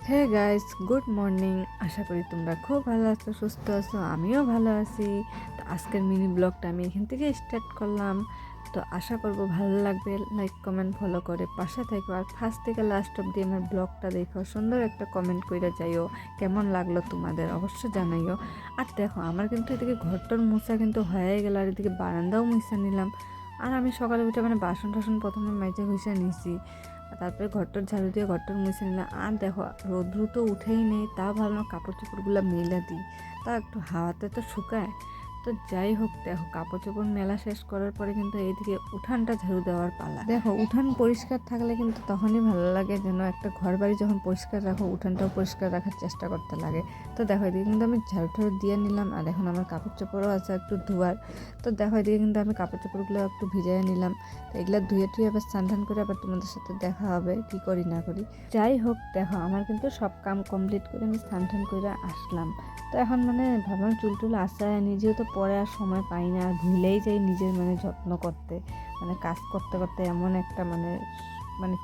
হে guys, good morning. আশা করি তোমরা খুব ভালো আছো, সুস্থ আছো। আমিও ভালো আছি। তো আজকের মিনি ব্লগটা আমি এখান থেকে স্টার্ট করলাম। তো আশা করব ভালো লাগবে। লাইক কমেন্ট ফলো করে পাশে থাকো, আর ফার্স্ট থেকে লাস্ট অব্দি আমার ব্লগটা দেখো। সুন্দর একটা কমেন্ট করে যাইও, কেমন লাগলো তোমাদের অবশ্যই জানাইও। আর দেখো, আমার কিন্তু এদিকে ঘরটার মোছা কিন্তু হয়ে গেল, আর এদিকে বারান্দাও মুছা নিলাম। আর আমি সকালে উঠে বাসন টাসন প্রথমে মেজে ঘষে নিয়েছি, তারপরে ঘরটার ঝাড়ু দিয়ে ঘরটার মুছে নিলাম। আর দেখো, রৌদ্র তো উঠেই নেই, তাও ভাবলাম কাপড় চোপড়গুলো মেলে দিই, তা একটু হাওয়াতে তো শুকায়। তো যাই হোক, দেখো কাপড় চোপড় মেলা শেষ করার পরে কিন্তু এইদিকে উঠানটা ঝাড়ু দেওয়ার পালা। দেখো, উঠান পরিষ্কার থাকলে কিন্তু তখনই ভালো লাগে, যেন একটা ঘর বাড়ি যখন পরিষ্কার রাখো, উঠানটাও পরিষ্কার রাখার চেষ্টা করতে লাগে। তো দেখো, এদিকে কিন্তু আমি ঝাড়ু ঠাড়ু দিয়ে নিলাম, আর এখন আমার কাপড় চোপড়ও আছে একটু ধোয়ার। তো দেখো, এদিকে কিন্তু আমি কাপড় চোপড়গুলো একটু ভিজিয়ে নিলাম। তো এগুলো ধুয়ে টুয়ে আবার স্নান টান করে আবার তোমাদের সাথে দেখা হবে কি করি না করি। যাই হোক, দেখো আমার কিন্তু সব কাম কমপ্লিট করে আমি স্নান টান করে আসলাম। তো এখন ভাবলাম চুল টুল আসায়, নিজেও তো পরে আর সময় পাই না, আর ভুলেই যাই নিজের যত্ন করতে, কাজ করতে করতে এমন একটা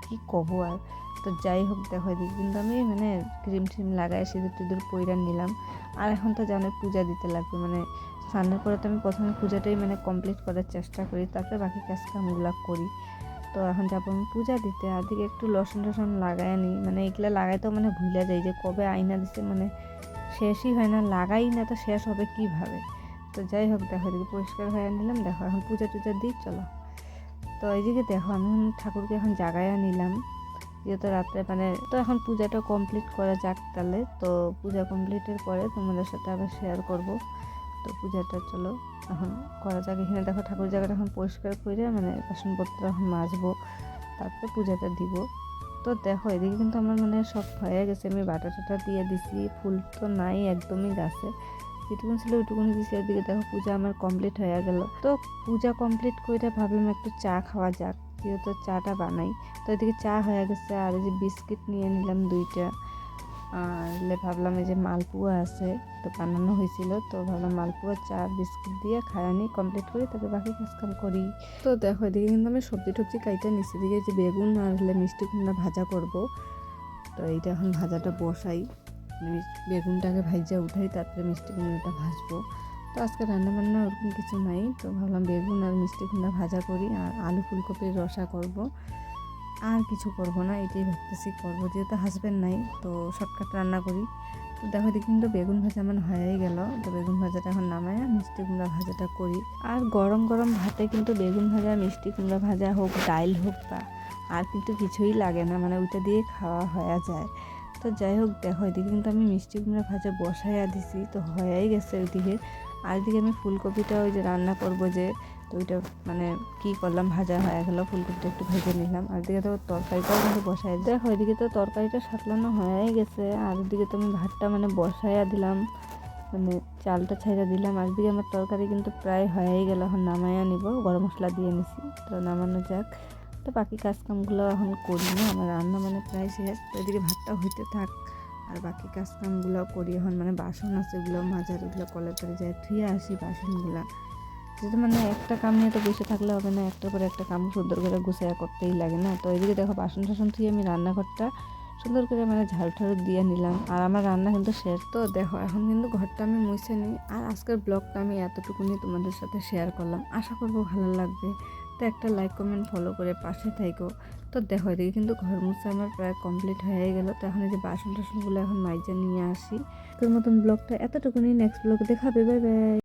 কি কব আর। তো যাই হোক, দেখো এদিকে কিন্তু আমি ক্রিম ট্রিম লাগাই সিঁদুর টিঁদুর পইরা নিলাম। আর এখন তো জানো পূজা দিতে লাগবে, স্নানের পরে তো আমি প্রথমে পূজাটাই কমপ্লিট করার চেষ্টা করি, তারপরে বাকি কাজ কামগুলো করি। তো এখন যাবো আমি পূজা দিতে, আর দিকে একটু লসুন টসুন লাগাই নি, এগুলো লাগাই তো ভুলে যাই যে কবে আয়না দিছে, শেষই হয় না, লাগাই না তো শেষ হবে কিভাবে। তো যাই হোক, দেখো এদিকে পরিষ্কার হয়ে নিলাম। দেখো এখন পূজা টুজা দিই, চলো। তো এইদিকে দেখো আমি ঠাকুরকে এখন জাগাইয়া নিলাম, যেহেতু রাত্রে তো এখন পূজাটা কমপ্লিট করা যাক তাহলে। তো পূজা কমপ্লিটের পরে তোমাদের সাথে আবার শেয়ার করব। তো পূজাটা চলো এখন করা যাক। এখানে দেখো ঠাকুর জায়গাটা এখন পরিষ্কার করে বাসনপত্র এখন মাজবো, তারপরে পূজাটা দিব। তো দেখো এদিকে কিন্তু আমার সব হয়ে গেছে, আমি বাটা টাটা দিয়ে দিছি, ফুল তো নাই একদমই গাছে, যেটুকুন ছিল ওইটুকুনি দিছি। এদিকে দেখো পূজা আমার কমপ্লিট হয়ে গেল। তো পূজা কমপ্লিট করে ভাবলাম একটু চা খাওয়া যাক, যেহেতু চাটা বানাই। তো এদিকে চা হয়ে গেছে, আর এই যে বিস্কিট নিয়ে নিলাম 2টা। আর ভাবলাম এই যে মালপুয়া আছে, তো বানানো হয়েছিল, তো ভাবলাম মালপুয়া চা বিস্কুট দিয়ে খাওয়া নিই, কমপ্লিট করি, তারপরে বাকি কাজ কাম করি। তো দেখো এদিকে কিন্তু আমি সবজি টবজি কাইটা নিচ্ছি, এদিকে যে বেগুন আর মিষ্টি কুমড়া ভাজা করব। তো এইটা এখন ভাজাটা বসাই, বেগুনটাকে ভাজা উঠাই, তারপরে মিষ্টি কুমড়াটা ভাজবো। তো আজকে রান্নাবান্না ওরকম কিছু নাই, তো ভাবলাম বেগুন আর মিষ্টি কুমড়া ভাজা করি, আর আলু ফুলকপির রসা করব। আর কিছু করব না, এটাই ভাবতেছি করবো, যেহেতু হাজব্যান্ড নাই, তো শর্টকাট রান্না করি। তো দেখো দেখি কিন্তু বেগুন ভাজা আমার হয়েই গেল। তো বেগুন ভাজাটা এখন নামায় মিষ্টি কুমড়া ভাজাটা করি। আর গরম গরম ভাতে কিন্তু বেগুন ভাজা, মিষ্টি কুমড়া ভাজা হোক, ডাইল হোক, বা আর কিন্তু কিছুই লাগে না, ওইটা দিয়ে খাওয়া হয়ে যায়। তো যাই হোক, দেখো এদিকে কিন্তু আমি মিষ্টি কুমড়া ভাজা বসাইয়া দিছি, তো হয়েই গেছে ওইদিকে। আর এদিকে আমি ফুলকপিটা ওই যে রান্না করব যে, তো ওইটা কি করলাম, ভাজা হয়ে গেল, ফুলকপিটা একটু ভেজে নিলাম। আর এদিকে তো তরকারিটাও কিন্তু বসাই, দেখো এদিকে তো তরকারিটা সাতলানো হয়েই গেছে। আর ওদিকে তো আমি ভাতটা বসাইয়া দিলাম, চালটা ছাইড়া দিলাম। আর দিকে আমার তরকারি কিন্তু প্রায় হয়েই গেল, এখন নামাইয়া নিব, গরম মশলা দিয়ে নিছি, তো নামানো যাক। তো বাকি কাজকামগুলো এখন করি না, আমার রান্না প্রায় শেষ। তো এদিকে ভাতটা হইতে থাক, আর বাকি কাজকামগুলো করি এখন। বাসন আছে, ওগুলো মাজার, ওগুলো কলে করে যায় ধুয়ে আসি বাসনগুলা। যেহেতু একটা কাম নিয়ে তো বসে থাকলে হবে না, একটার পর একটা কাম সুন্দর করে গুছিয়ে করতেই লাগে না। তো এদিকে দেখো বাসন টাসন ধুয়ে আমি রান্নাঘরটা সুন্দর করে ঝাড়ু ঠাড়ু দিয়ে নিলাম, আর আমার রান্না কিন্তু শেষ। তো দেখো এখন কিন্তু ঘরটা আমি মুছে নিই, আর আজকের ব্লগটা আমি এতটুকুনি তোমাদের সাথে শেয়ার করলাম, আশা করবো ভালো লাগবে। তো একটা লাইক কমেন্ট ফলো করে পাশে থাকো। তো দেখো এদিকে কিন্তু ঘর মুছে আমার প্রায় কমপ্লিট হয়ে গেল। তো এখন এই যে বাসন টাসনগুলো এখন মাইজা নিয়ে আসি। তোর মতন ব্লগটা এতটুকুনি, নেক্সট ব্লগ দেখাবে, বাই বাই।